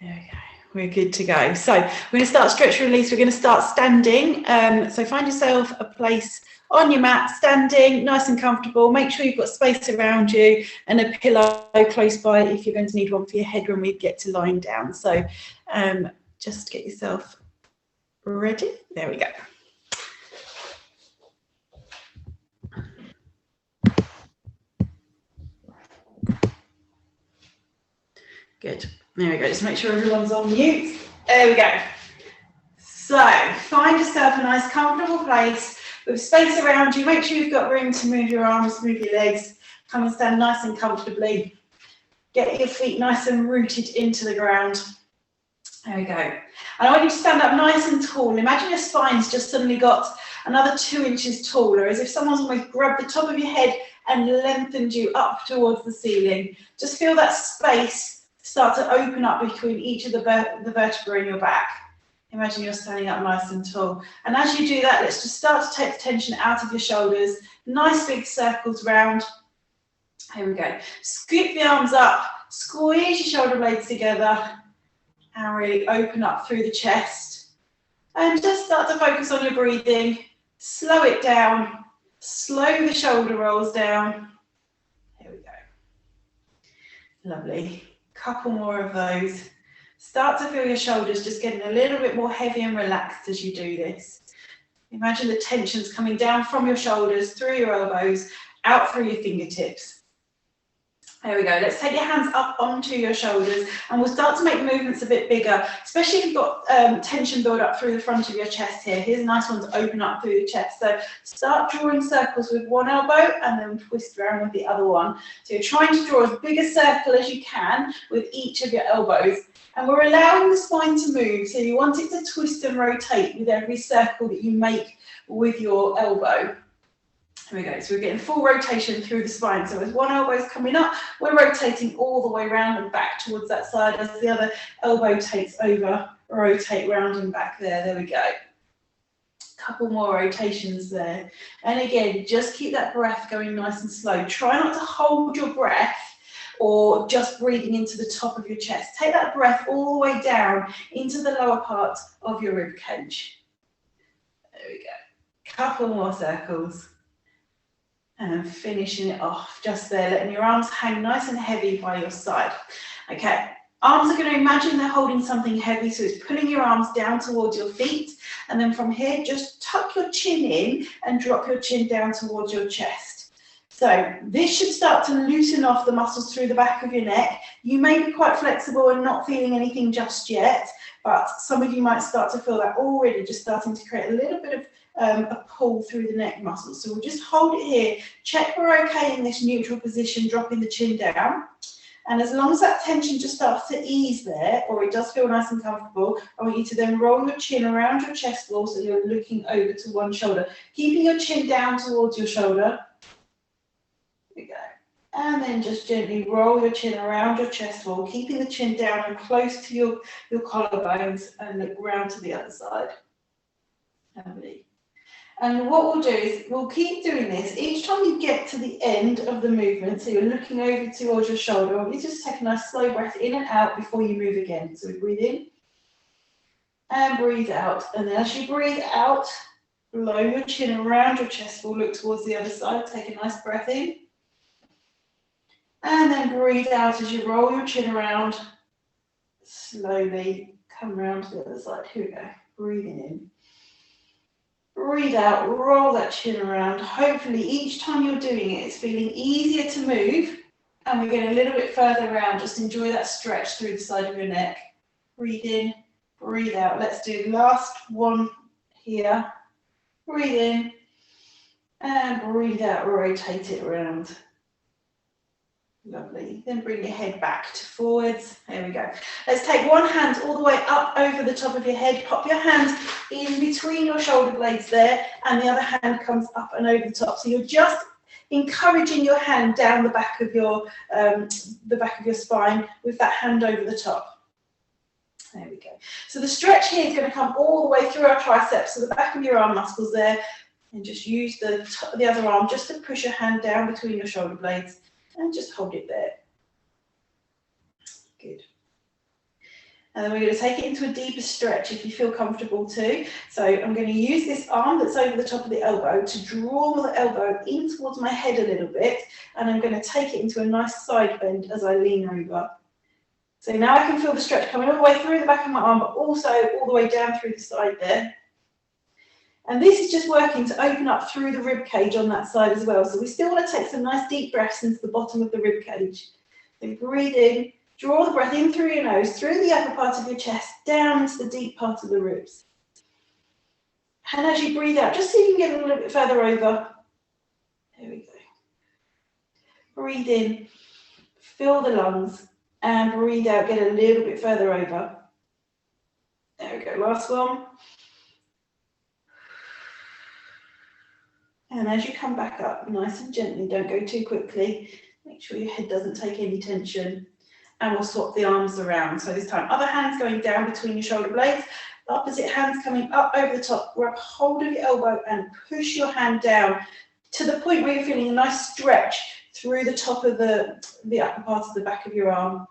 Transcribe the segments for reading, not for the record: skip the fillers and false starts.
There we go. We're good to go. So we're going to start stretch release. We're going to start standing. So find yourself a place on your mat, standing, nice and comfortable. Make sure you've got space around you and a pillow close by if you're going to need one for your head when we get to lying down. So just get yourself ready. There we go. Good. There we go. Just make sure everyone's on mute. There we go. So find yourself a nice comfortable place with space around you. Make sure you've got room to move your arms, move your legs. Come and stand nice and comfortably. Get your feet nice and rooted into the ground. There we go. And I want you to stand up nice and tall. Imagine your spine's just suddenly got another 2 inches taller, as if someone's almost grabbed the top of your head and lengthened you up towards the ceiling. Just feel that space start to open up between each of the vertebrae in your back. Imagine you're standing up nice and tall. And as you do that, let's just start to take the tension out of your shoulders. Nice big circles round. Here we go. Scoop the arms up, squeeze your shoulder blades together, and really open up through the chest. And just start to focus on your breathing. Slow it down. Slow the shoulder rolls down. Here we go. Lovely. Couple more of those. Start to feel your shoulders just getting a little bit more heavy and relaxed as you do this. Imagine the tensions coming down from your shoulders, through your elbows, out through your fingertips. There we go. Let's take your hands up onto your shoulders and we'll start to make movements a bit bigger, especially if you've got tension build up through the front of your chest here. Here's a nice one to open up through the chest. So start drawing circles with one elbow and then twist around with the other one. So you're trying to draw as big a circle as you can with each of your elbows. And we're allowing the spine to move. So you want it to twist and rotate with every circle that you make with your elbow. Here we go. So we're getting full rotation through the spine. So as one elbow is coming up, we're rotating all the way around and back towards that side as the other elbow takes over, rotate round and back there. There we go. Couple more rotations there. And again, just keep that breath going nice and slow. Try not to hold your breath or just breathing into the top of your chest. Take that breath all the way down into the lower part of your rib cage. There we go. Couple more circles. And finishing it off just there, letting your arms hang nice and heavy by your side. Okay, arms are going to imagine they're holding something heavy, so it's pulling your arms down towards your feet. And then from here, just tuck your chin in and drop your chin down towards your chest. So this should start to loosen off the muscles through the back of your neck. You may be quite flexible and not feeling anything just yet, but some of you might start to feel that already, just starting to create a little bit of a pull through the neck muscles. So we'll just hold it here, check we're okay in this neutral position, dropping the chin down. And as long as that tension just starts to ease there, or it does feel nice and comfortable, I want you to then roll your chin around your chest wall so you're looking over to one shoulder, keeping your chin down towards your shoulder. Here we go. And then just gently roll your chin around your chest wall, keeping the chin down and close to your collarbones, and look round to the other side. Lovely. And what we'll do is we'll keep doing this. Each time you get to the end of the movement, so you're looking over towards your shoulder, you just take a nice slow breath in and out before you move again. So we breathe in and breathe out. And then as you breathe out, blow your chin around your chest wall, look towards the other side, take a nice breath in. And then breathe out as you roll your chin around. Slowly come around to the other side. Here we go. Breathing in. Breathe out, roll that chin around. Hopefully each time you're doing it, it's feeling easier to move. And we're getting a little bit further around. Just enjoy that stretch through the side of your neck. Breathe in, breathe out. Let's do the last one here. Breathe in and breathe out, rotate it around. Lovely. Then bring your head back to forwards. There we go. Let's take one hand all the way up over the top of your head. Pop your hand in between your shoulder blades there, and the other hand comes up and over the top. So you're just encouraging your hand down the back of your spine with that hand over the top. There we go. So the stretch here is going to come all the way through our triceps, so the back of your arm muscles there, and just use the other arm just to push your hand down between your shoulder blades. And just hold it there. Good. And then we're going to take it into a deeper stretch if you feel comfortable to. So I'm going to use this arm that's over the top of the elbow to draw the elbow in towards my head a little bit, and I'm going to take it into a nice side bend as I lean over. So now I can feel the stretch coming all the way through the back of my arm, but also all the way down through the side there. And this is just working to open up through the rib cage on that side as well. So we still want to take some nice deep breaths into the bottom of the rib cage. So breathe in, draw the breath in through your nose, through the upper part of your chest, down into the deep part of the ribs. And as you breathe out, just see if you can get a little bit further over. There we go. Breathe in, fill the lungs, and breathe out, get a little bit further over. There we go, last one. And as you come back up, nice and gently, don't go too quickly. Make sure your head doesn't take any tension. And we'll swap the arms around. So this time, other hands going down between your shoulder blades, opposite hands coming up over the top. Grab hold of your elbow and push your hand down to the point where you're feeling a nice stretch through the top of the upper part of the back of your arm.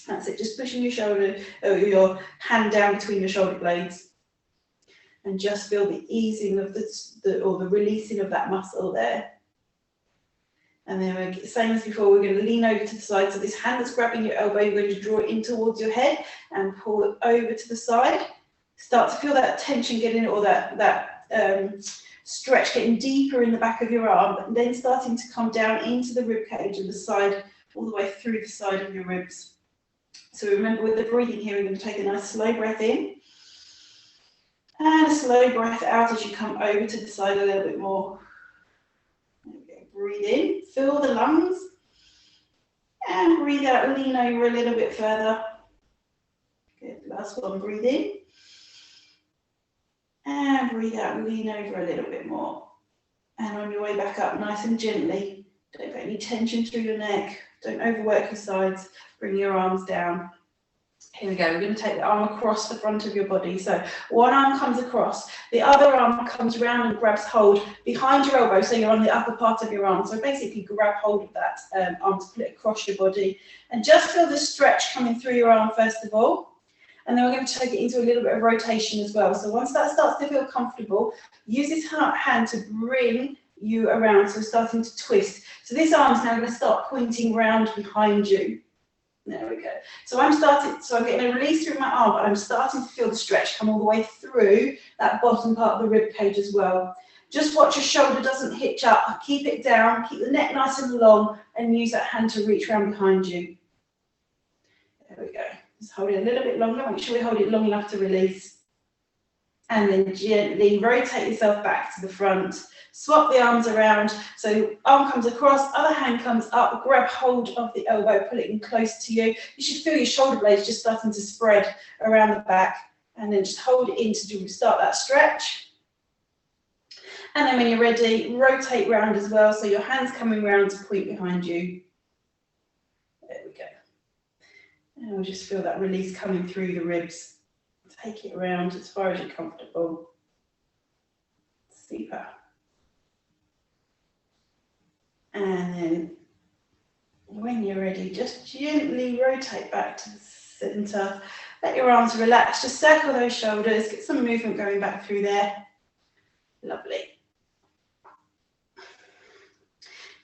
That's it, just pushing your shoulder, your hand down between your shoulder blades. And just feel the easing of the releasing of that muscle there. And then we're same as before, we're going to lean over to the side. So this hand that's grabbing your elbow, you're going to draw it in towards your head and pull it over to the side. Start to feel that tension getting, or that stretch getting deeper in the back of your arm, but then starting to come down into the rib cage and the side, all the way through the side of your ribs. So remember, with the breathing here, we're going to take a nice slow breath in and a slow breath out as you come over to the side a little bit more. Breathe in, fill the lungs, and breathe out, lean over a little bit further. Good, last one, breathe in, and breathe out, lean over a little bit more. And on your way back up, nice and gently, don't put any tension through your neck, don't overwork your sides, bring your arms down. Here we go, we're going to take the arm across the front of your body. So one arm comes across, the other arm comes around and grabs hold behind your elbow, so you're on the upper part of your arm. So basically grab hold of that arm to pull it across your body. And just feel the stretch coming through your arm first of all. And then we're going to take it into a little bit of rotation as well. So once that starts to feel comfortable, use this hand to bring you around, so starting to twist. So this arm's now going to start pointing round behind you. There we go. So I'm getting a release through my arm, but I'm starting to feel the stretch come all the way through that bottom part of the rib cage as well. Just watch your shoulder doesn't hitch up. Keep it down, keep the neck nice and long, and use that hand to reach around behind you. There we go. Just hold it a little bit longer. Make sure we hold it long enough to release. And then gently rotate yourself back to the front. Swap the arms around. So arm comes across, other hand comes up, grab hold of the elbow, pull it in close to you. You should feel your shoulder blades just starting to spread around the back, and then just hold it in to start that stretch. And then when you're ready, rotate round as well. So your hands coming round to point behind you. There we go. And we'll just feel that release coming through the ribs. Take it around as far as you're comfortable. Super. And then when you're ready, just gently rotate back to the center. Let your arms relax, just circle those shoulders, get some movement going back through there. Lovely.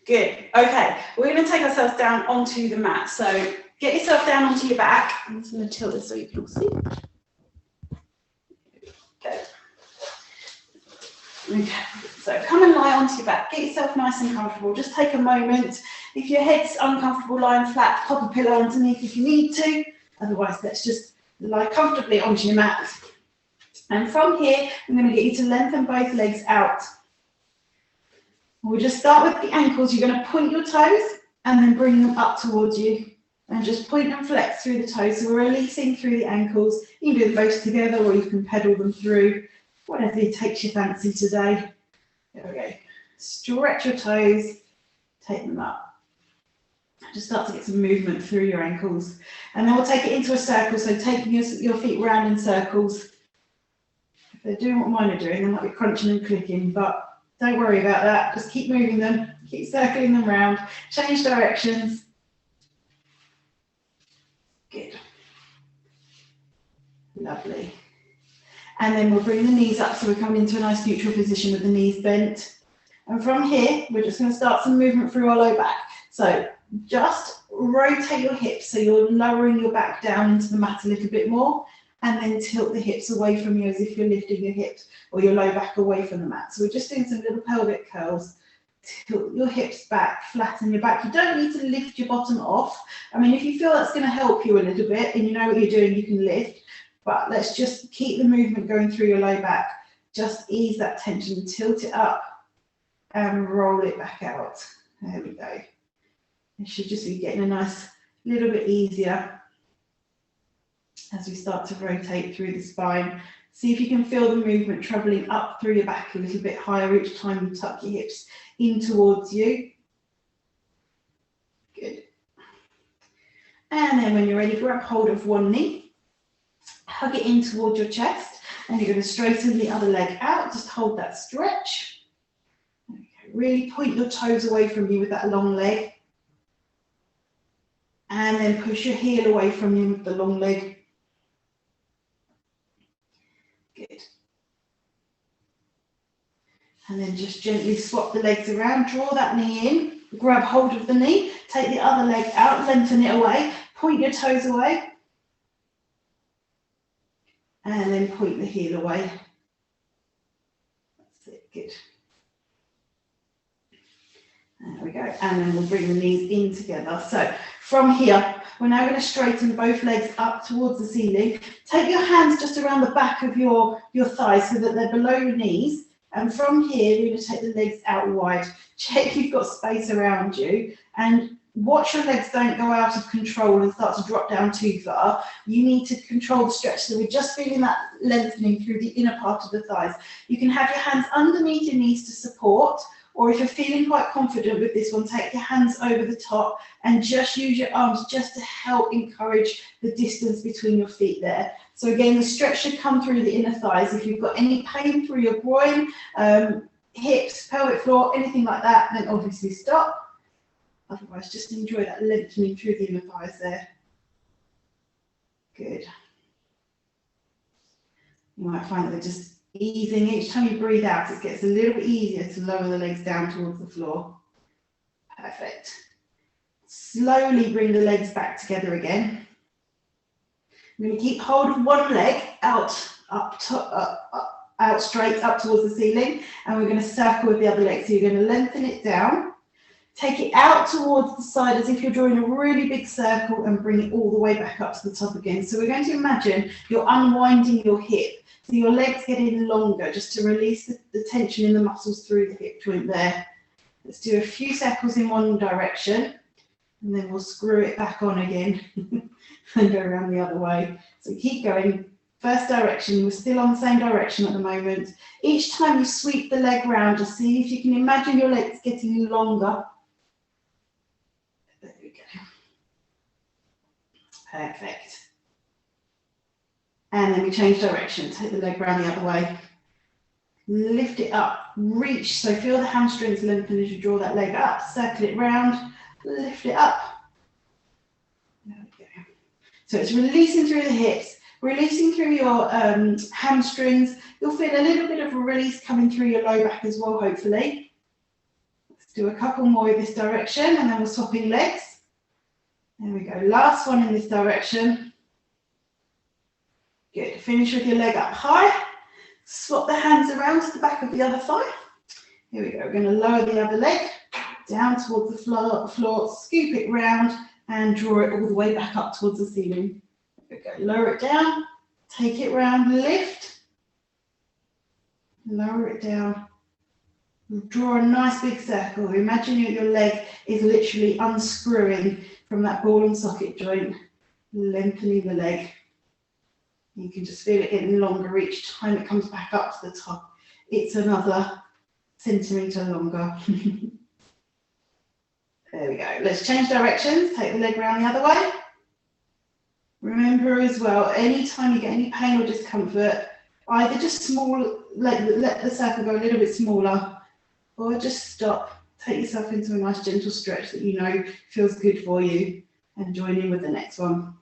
Good. Okay, we're going to take ourselves down onto the mat. So get yourself down onto your back. I'm just going to tilt this so you can see. Okay, so come and lie onto your back. Get yourself nice and comfortable. Just take a moment. If your head's uncomfortable lying flat, pop a pillow underneath if you need to. Otherwise, let's just lie comfortably onto your mat. And from here, I'm going to get you to lengthen both legs out. We'll just start with the ankles. You're going to point your toes and then bring them up towards you. And just point and flex through the toes. So we're releasing through the ankles. You can do them both together, or you can pedal them through. Whatever takes your fancy today. There we go. Stretch your toes, take them up. Just start to get some movement through your ankles. And then we'll take it into a circle, so taking your feet round in circles. If they're doing what mine are doing, they might be crunching and clicking, but don't worry about that. Just keep moving them, keep circling them round, change directions. Good. Lovely. And then we'll bring the knees up so we're coming into a nice neutral position with the knees bent. And from here, we're just going to start some movement through our low back. So just rotate your hips so you're lowering your back down into the mat a little bit more, and then tilt the hips away from you as if you're lifting your hips or your low back away from the mat. So we're just doing some little pelvic curls. Tilt your hips back, flatten your back. You don't need to lift your bottom off. I mean, if you feel that's going to help you a little bit and you know what you're doing, you can lift. But let's just keep the movement going through your low back. Just ease that tension, tilt it up and roll it back out. There we go. It should just be getting a nice little bit easier as we start to rotate through the spine. See if you can feel the movement traveling up through your back a little bit higher each time you tuck your hips in towards you. Good. And then when you're ready, grab hold of one knee, hug it in towards your chest, and you're going to straighten the other leg out. Just hold that stretch. Okay. Really point your toes away from you with that long leg. And then push your heel away from you with the long leg. Good. And then just gently swap the legs around, draw that knee in, grab hold of the knee, take the other leg out, lengthen it away, point your toes away, and then point the heel away. That's it, good. There we go, and then we'll bring the knees in together. So from here, we're now going to straighten both legs up towards the ceiling. Take your hands just around the back of your thighs so that they're below your knees. And from here, we're going to take the legs out wide. Check you've got space around you. And watch your legs don't go out of control and start to drop down too far. You need to control the stretch. So we're just feeling that lengthening through the inner part of the thighs. You can have your hands underneath your knees to support. Or if you're feeling quite confident with this one, take your hands over the top and just use your arms just to help encourage the distance between your feet there. So again, the stretch should come through the inner thighs. If you've got any pain through your groin, hips, pelvic floor, anything like that, then obviously stop. Otherwise, just enjoy that lengthening through the inner thighs there. Good. You might find that they're just easing. Each time you breathe out, it gets a little bit easier to lower the legs down towards the floor. Perfect. Slowly bring the legs back together again. I'm going to keep hold of one leg out straight up towards the ceiling, and we're going to circle with the other leg. So you're going to lengthen it down, take it out towards the side as if you're drawing a really big circle, and bring it all the way back up to the top again. So we're going to imagine you're unwinding your hip. So your leg's getting longer just to release the tension in the muscles through the hip joint there. Let's do a few circles in one direction, and then we'll screw it back on again and go around the other way. So keep going. First direction, we're still on the same direction at the moment. Each time you sweep the leg round, just see if you can imagine your legs getting longer. There we go. Perfect. And then we change direction, take the leg round the other way. Lift it up, reach, so feel the hamstrings lengthen as you draw that leg up, circle it round, lift it up. There we go. So it's releasing through the hips, releasing through your hamstrings. You'll feel a little bit of a release coming through your low back as well, hopefully. Let's do a couple more in this direction, and then we're swapping legs. There we go, last one in this direction. Good, finish with your leg up high. Swap the hands around to the back of the other thigh. Here we go, we're going to lower the other leg down towards the floor, scoop it round and draw it all the way back up towards the ceiling. There we go, lower it down, take it round, lift, lower it down. Draw a nice big circle. Imagine your leg is literally unscrewing from that ball and socket joint, lengthening the leg. You can just feel it getting longer each time it comes back up to the top. It's another centimetre longer. There we go. Let's change directions. Take the leg around the other way. Remember as well, anytime you get any pain or discomfort, either just let the circle go a little bit smaller, or just stop. Take yourself into a nice gentle stretch that you know feels good for you, and join in with the next one.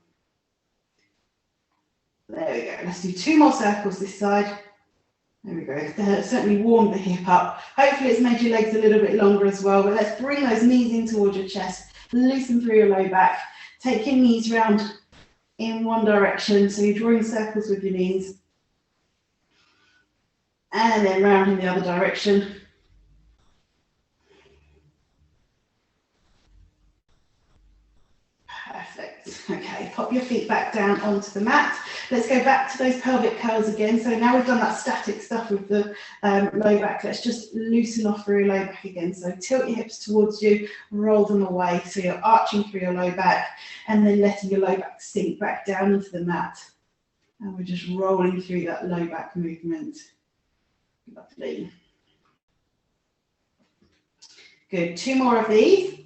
There we go. Let's do 2 more circles this side. There we go. That certainly warmed the hip up. Hopefully it's made your legs a little bit longer as well, but let's bring those knees in towards your chest. Loosen through your low back. Take your knees round in one direction, so you're drawing circles with your knees. And then round in the other direction. Perfect. Okay, pop your feet back down onto the mat. Let's go back to those pelvic curls again. So now we've done that static stuff with the low back. Let's just loosen off through your low back again. So tilt your hips towards you, roll them away. So you're arching through your low back and then letting your low back sink back down into the mat. And we're just rolling through that low back movement. Lovely. Good. 2 more of these.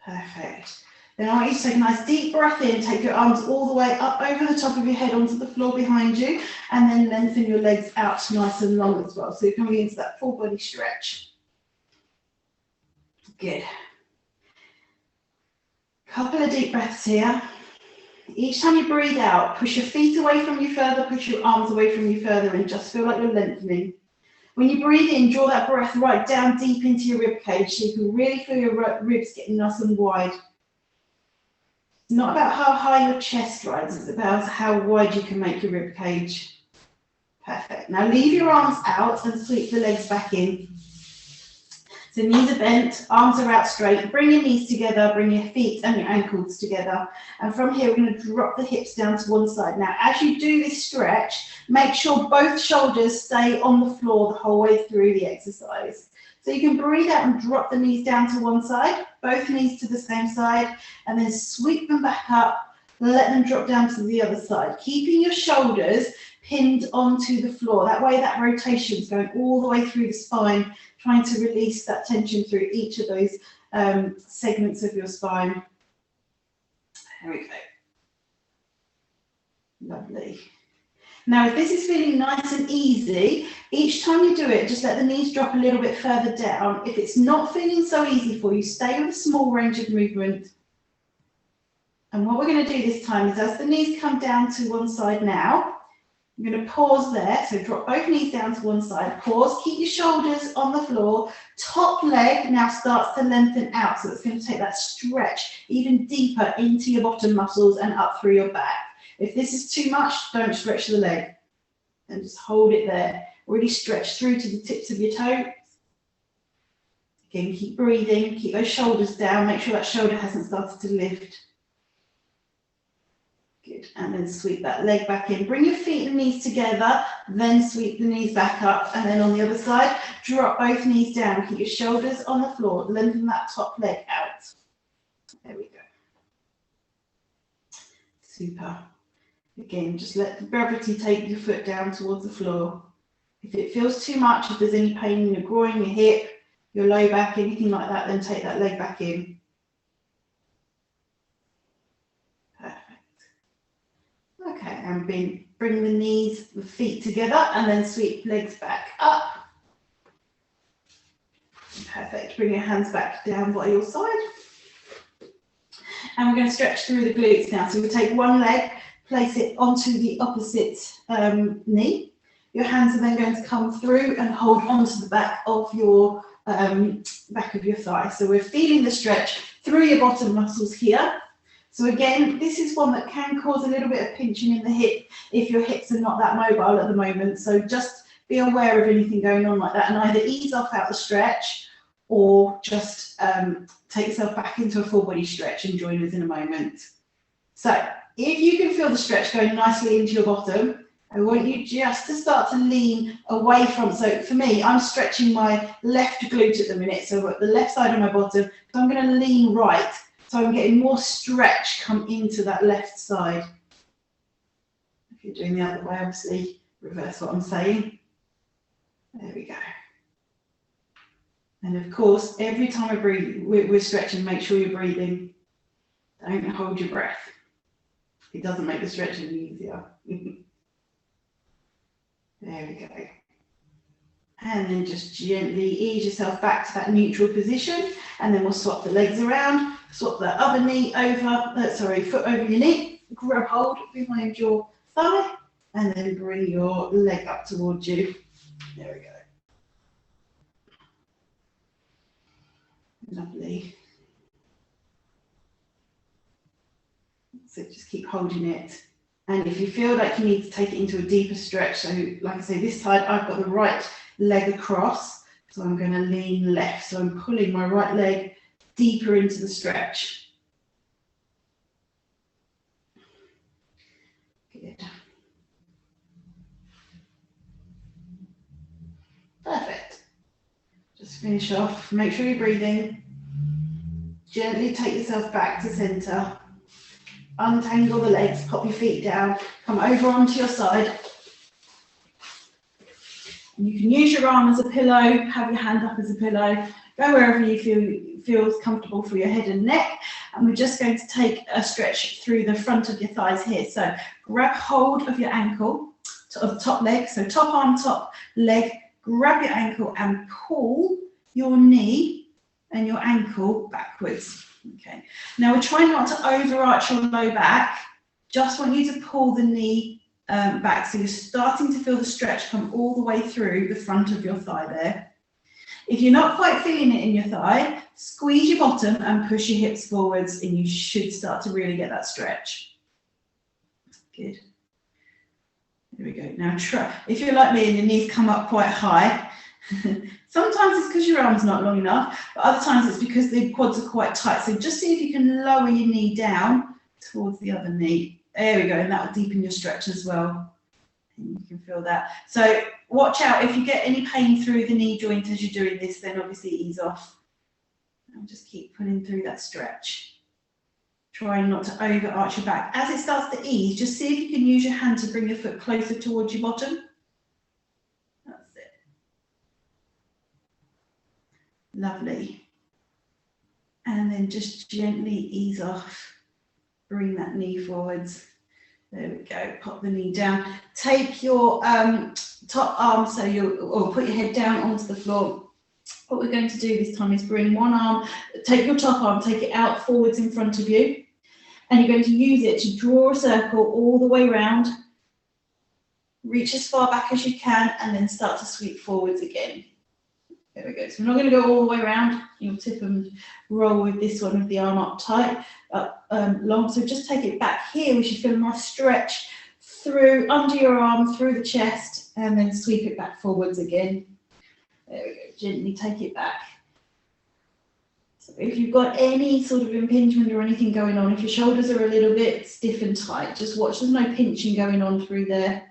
Perfect. Then I want you to take a nice deep breath in, take your arms all the way up over the top of your head onto the floor behind you, and then lengthen your legs out nice and long as well. So you're coming into that full body stretch. Good. Couple of deep breaths here. Each time you breathe out, push your feet away from you further, push your arms away from you further, and just feel like you're lengthening. When you breathe in, draw that breath right down deep into your rib cage so you can really feel your ribs getting nice and wide. It's not about how high your chest rises, it's about how wide you can make your rib cage. Perfect. Now leave your arms out and sweep the legs back in. So knees are bent, arms are out straight. Bring your knees together, bring your feet and your ankles together. And from here, we're going to drop the hips down to one side. Now, as you do this stretch, make sure both shoulders stay on the floor the whole way through the exercise. So you can breathe out and drop the knees down to one side, both knees to the same side, and then sweep them back up, let them drop down to the other side, keeping your shoulders pinned onto the floor. That way that rotation is going all the way through the spine, trying to release that tension through each of those segments of your spine. There we go. Lovely. Now, if this is feeling nice and easy, each time you do it, just let the knees drop a little bit further down. If it's not feeling so easy for you, stay with a small range of movement. And what we're going to do this time is as the knees come down to one side now, you're going to pause there. So drop both knees down to one side, pause, keep your shoulders on the floor. Top leg now starts to lengthen out. So it's going to take that stretch even deeper into your bottom muscles and up through your back. If this is too much, don't stretch the leg and just hold it there. Really stretch through to the tips of your toes. Again, keep breathing, keep those shoulders down. Make sure that shoulder hasn't started to lift. Good, and then sweep that leg back in. Bring your feet and knees together, then sweep the knees back up. And then on the other side, drop both knees down. Keep your shoulders on the floor. Lengthen that top leg out. There we go. Super. Again, just let the gravity take your foot down towards the floor. If it feels too much, if there's any pain in your groin, your hip, your low back, anything like that, then take that leg back in. Okay, and bring the knees, the feet together, and then sweep legs back up. Perfect. Bring your hands back down by your side. And we're going to stretch through the glutes now. So we'll take one leg, place it onto the opposite knee. Your hands are then going to come through and hold onto the back of your thigh. So we're feeling the stretch through your bottom muscles here. So again, this is one that can cause a little bit of pinching in the hip if your hips are not that mobile at the moment. So just be aware of anything going on like that and either ease off out the stretch or just take yourself back into a full body stretch and join us in a moment. So if you can feel the stretch going nicely into your bottom, I want you just to start to lean away from, so for me, I'm stretching my left glute at the minute, so at the left side of my bottom, so I'm going to lean right. So I'm getting more stretch come into that left side. If you're doing the other way, obviously, reverse what I'm saying. There we go. And of course, every time I breathe, we're stretching, make sure you're breathing. Don't hold your breath. It doesn't make the stretching easier. There we go. And then just gently ease yourself back to that neutral position. And then we'll swap the legs around. Swap that other knee over, foot over your knee, grab hold behind your thigh, and then bring your leg up towards you. There we go. Lovely. So just keep holding it. And if you feel like you need to take it into a deeper stretch, so like I say, this side I've got the right leg across, so I'm going to lean left. So I'm pulling my right leg deeper into the stretch. Good. Perfect. Just finish off. Make sure you're breathing. Gently take yourself back to center. Untangle the legs, pop your feet down, come over onto your side. And you can use your arm as a pillow, have your hand up as a pillow, go wherever you feels comfortable for your head and neck. And we're just going to take a stretch through the front of your thighs here. So grab hold of your ankle, of the top leg, so top arm, top leg, grab your ankle and pull your knee and your ankle backwards. Okay, now we're trying not to overarch your low back, just want you to pull the knee back, so you're starting to feel the stretch come all the way through the front of your thigh there. If you're not quite feeling it in your thigh, squeeze your bottom and push your hips forwards and you should start to really get that stretch. Good. There we go. Now try, if you're like me and your knees come up quite high, sometimes it's because your arm's not long enough, but other times it's because the quads are quite tight. So just see if you can lower your knee down towards the other knee. There we go, and that will deepen your stretch as well. And you can feel that. So watch out if you get any pain through the knee joint as you're doing this, then obviously ease off. And just keep pulling through that stretch. Trying not to overarch your back. As it starts to ease, just see if you can use your hand to bring your foot closer towards your bottom. That's it. Lovely. And then just gently ease off. Bring that knee forwards. There we go. Pop the knee down. Take your top arm, or put your head down onto the floor. What we're going to do this time is bring one arm, take your top arm, take it out forwards in front of you, and you're going to use it to draw a circle all the way around. Reach as far back as you can, and then start to sweep forwards again. There we go. So we're not going to go all the way around. You'll tip and roll with this one with the arm up tight, up long. So just take it back here. We should feel a nice stretch through under your arm, through the chest, and then sweep it back forwards again. There we go. Gently take it back. So if you've got any sort of impingement or anything going on, if your shoulders are a little bit stiff and tight, just watch. There's no pinching going on through there.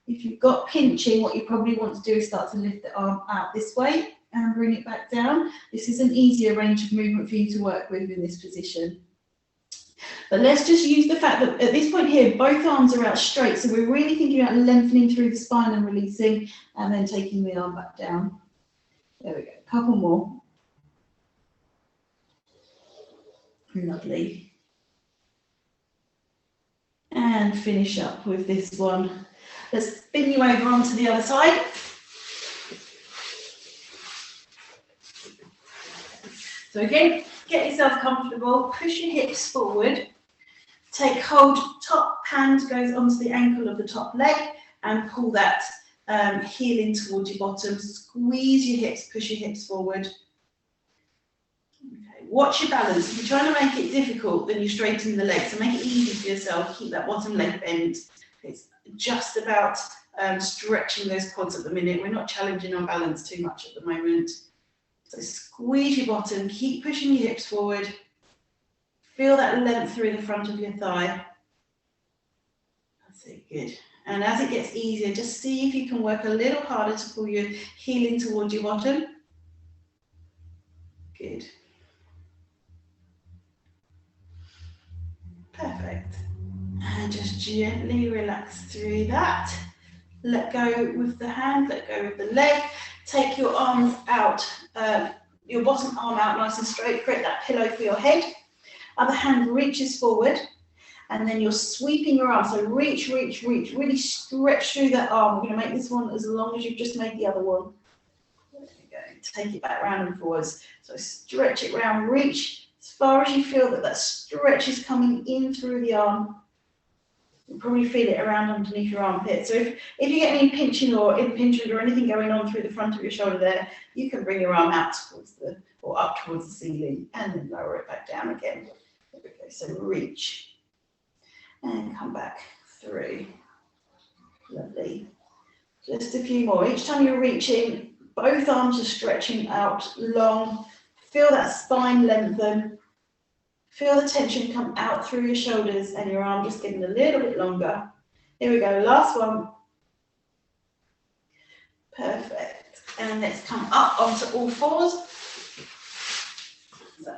If you've got pinching, what you probably want to do is start to lift the arm out this way and bring it back down. This is an easier range of movement for you to work with in this position. But let's just use the fact that at this point here, both arms are out straight. So we're really thinking about lengthening through the spine and releasing, and then taking the arm back down. There we go, a couple more. Lovely. And finish up with this one. Let's spin you over onto the other side. So again, get yourself comfortable, push your hips forward, take hold, top hand goes onto the ankle of the top leg and pull that heel in towards your bottom, squeeze your hips, push your hips forward. Okay. Watch your balance. If you're trying to make it difficult, then you straighten the legs, so make it easy for yourself, keep that bottom leg bent. It's just about stretching those quads at the minute. We're not challenging our balance too much at the moment. So squeeze your bottom, keep pushing your hips forward. Feel that length through the front of your thigh. That's it, good. And as it gets easier, just see if you can work a little harder to pull your heel in towards your bottom. Good. Perfect. And just gently relax through that. Let go with the hand, let go with the leg. Take your arms out, your bottom arm out nice and straight. Create that pillow for your head. Other hand reaches forward. And then you're sweeping your arm. So reach, reach, reach. Really stretch through that arm. We're going to make this one as long as you've just made the other one. There we go. Take it back round and forwards. So stretch it round, reach, As far as you feel that that stretch is coming in through the arm. You'll probably feel it around underneath your armpit. So if you get any pinching or impingement or anything going on through the front of your shoulder there, you can bring your arm out towards or up towards the ceiling and then lower it back down again. There we go. So reach and come back through. Lovely. Just a few more. Each time you're reaching, both arms are stretching out long. Feel that spine lengthen. Feel the tension come out through your shoulders and your arm just getting a little bit longer. Here we go, last one. Perfect. And let's come up onto all fours. So,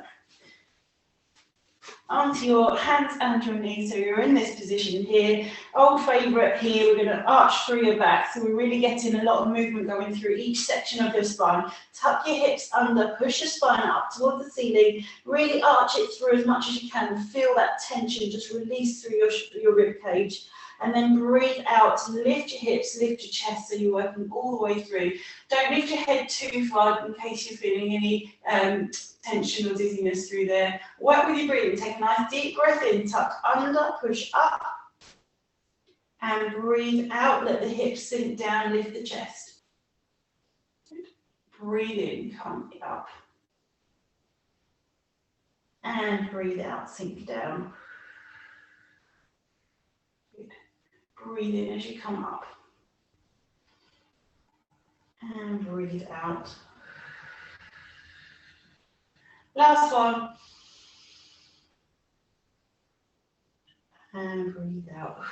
onto your hands and your knees. So you're in this position here. Old favourite here, we're going to arch through your back. So we're really getting a lot of movement going through each section of your spine. Tuck your hips under, push your spine up towards the ceiling. Really arch it through as much as you can. Feel that tension just release through your rib cage. And then breathe out, lift your hips, lift your chest, so you're working all the way through. Don't lift your head too far in case you're feeling any tension or dizziness through there. Work with your breathing. Take a nice deep breath in, tuck under, push up. And breathe out, let the hips sink down, lift the chest. Breathe in, come up. And breathe out, sink down. Good. Breathe in as you come up. And breathe out. Last one. And breathe out.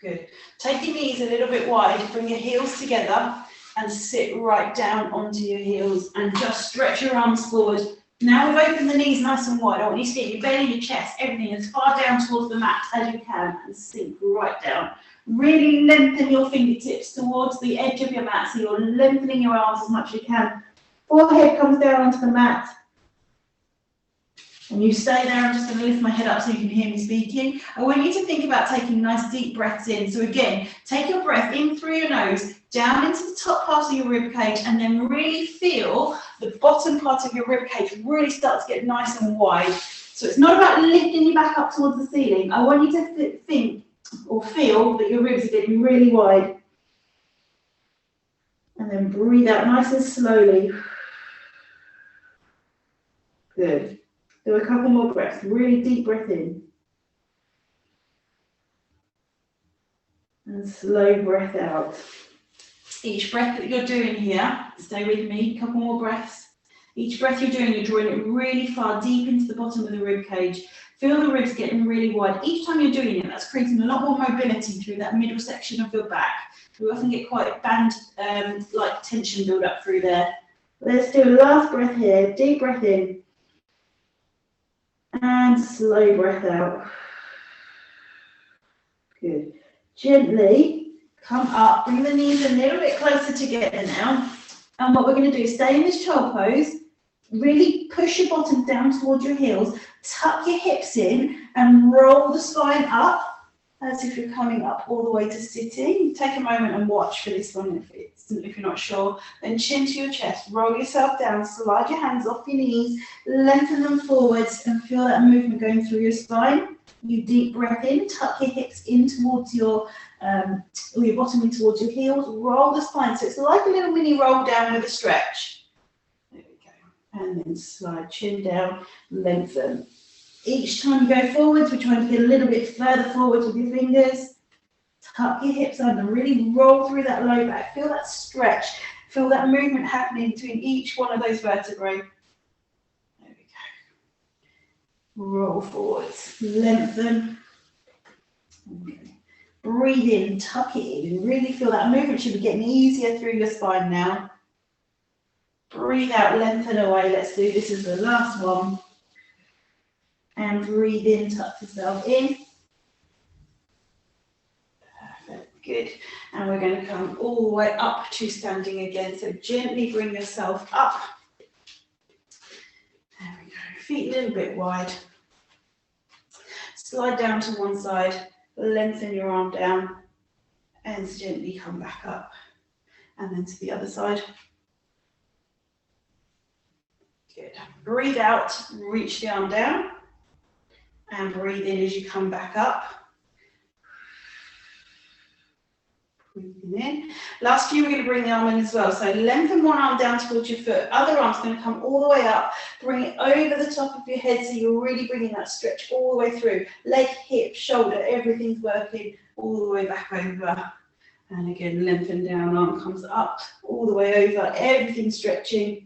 Good. Take your knees a little bit wide, bring your heels together and sit right down onto your heels and just stretch your arms forward. Now we've opened the knees nice and wide. I want you to get your belly, your chest, everything as far down towards the mat as you can and sink right down. Really lengthen your fingertips towards the edge of your mat, so you're lengthening your arms as much as you can. Forehead comes down onto the mat. And you stay there. I'm just going to lift my head up so you can hear me speaking. I want you to think about taking nice deep breaths in. So again, take your breath in through your nose, down into the top part of your rib cage, and then really feel the bottom part of your rib cage really start to get nice and wide. So it's not about lifting you back up towards the ceiling. I want you to think or feel that your ribs are getting really wide. And then breathe out nice and slowly. Good. Do a couple more breaths. Really deep breath in. And slow breath out. Each breath that you're doing here, stay with me, a couple more breaths. Each breath you're doing, you're drawing it really far deep into the bottom of the rib cage. Feel the ribs getting really wide. Each time you're doing it, that's creating a lot more mobility through that middle section of your back. We often get quite band-like tension build up through there. Let's do a last breath here. Deep breath in. And slow breath out. Good. Gently come up, bring the knees a little bit closer together now. And what we're going to do is stay in this child pose. Really push your bottom down towards your heels. Tuck your hips in and roll the spine up as if you're coming up all the way to sitting. Take a moment and watch for this one if you're not sure. Then chin to your chest, roll yourself down, slide your hands off your knees, lengthen them forwards and feel that movement going through your spine. You deep breath in, tuck your hips in towards your bottom in towards your heels, roll the spine. So it's like a little mini roll down with a stretch. There we go. And then slide chin down, lengthen. Each time you go forwards, we're trying to get a little bit further forwards with your fingers. Tuck your hips under, really roll through that low back. Feel that stretch. Feel that movement happening between each one of those vertebrae. There we go. Roll forwards, lengthen. Okay. Breathe in, tuck it in. Really feel that movement should be getting easier through your spine now. Breathe out, lengthen away. Let's do this as the last one. And breathe in, tuck yourself in. Perfect, good. And we're going to come all the way up to standing again. So gently bring yourself up. There we go. Feet a little bit wide. Slide down to one side, lengthen your arm down, and gently come back up. And then to the other side. Good. Breathe out, reach the arm down, and breathe in as you come back up. Breathing in. Last few, we're going to bring the arm in as well. So lengthen one arm down towards your foot. Other arm's going to come all the way up. Bring it over the top of your head so you're really bringing that stretch all the way through. Leg, hip, shoulder, everything's working all the way back over. And again, lengthen down, arm comes up all the way over. Everything's stretching.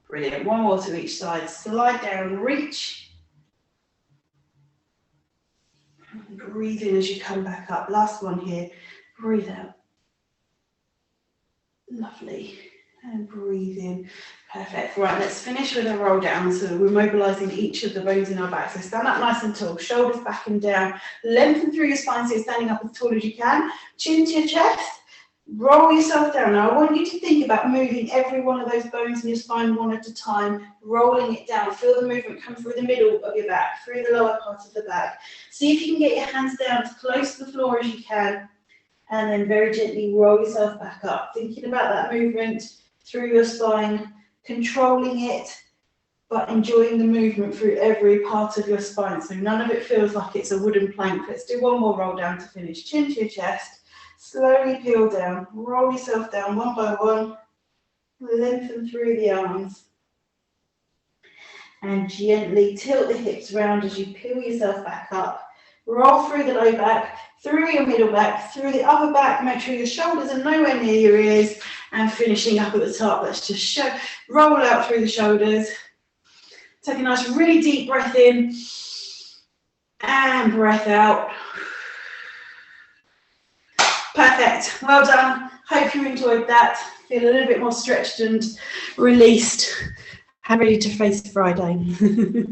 Brilliant. One more to each side. Slide down, reach. Breathe in as you come back up. Last one here. Breathe out. Lovely. And breathe in. Perfect. Right, let's finish with a roll down. So we're mobilizing each of the bones in our back. So stand up nice and tall. Shoulders back and down. Lengthen through your spine so you're standing up as tall as you can. Chin to your chest. Roll yourself down. Now I want you to think about moving every one of those bones in your spine one at a time, rolling it down. Feel the movement come through the middle of your back, through the lower part of the back. See if you can get your hands down as close to the floor as you can, and then very gently roll yourself back up. Thinking about that movement through your spine, controlling it, but enjoying the movement through every part of your spine. So none of it feels like it's a wooden plank. Let's do one more roll down to finish. Chin to your chest. Slowly peel down, roll yourself down one by one, lengthen through the arms, and gently tilt the hips round as you peel yourself back up. Roll through the low back, through your middle back, through the upper back, make sure your shoulders are nowhere near your ears, and finishing up at the top. Let's just roll out through the shoulders. Take a nice really deep breath in, and breath out. Perfect, well done. Hope you enjoyed that. Feel a little bit more stretched and released and ready to face Friday.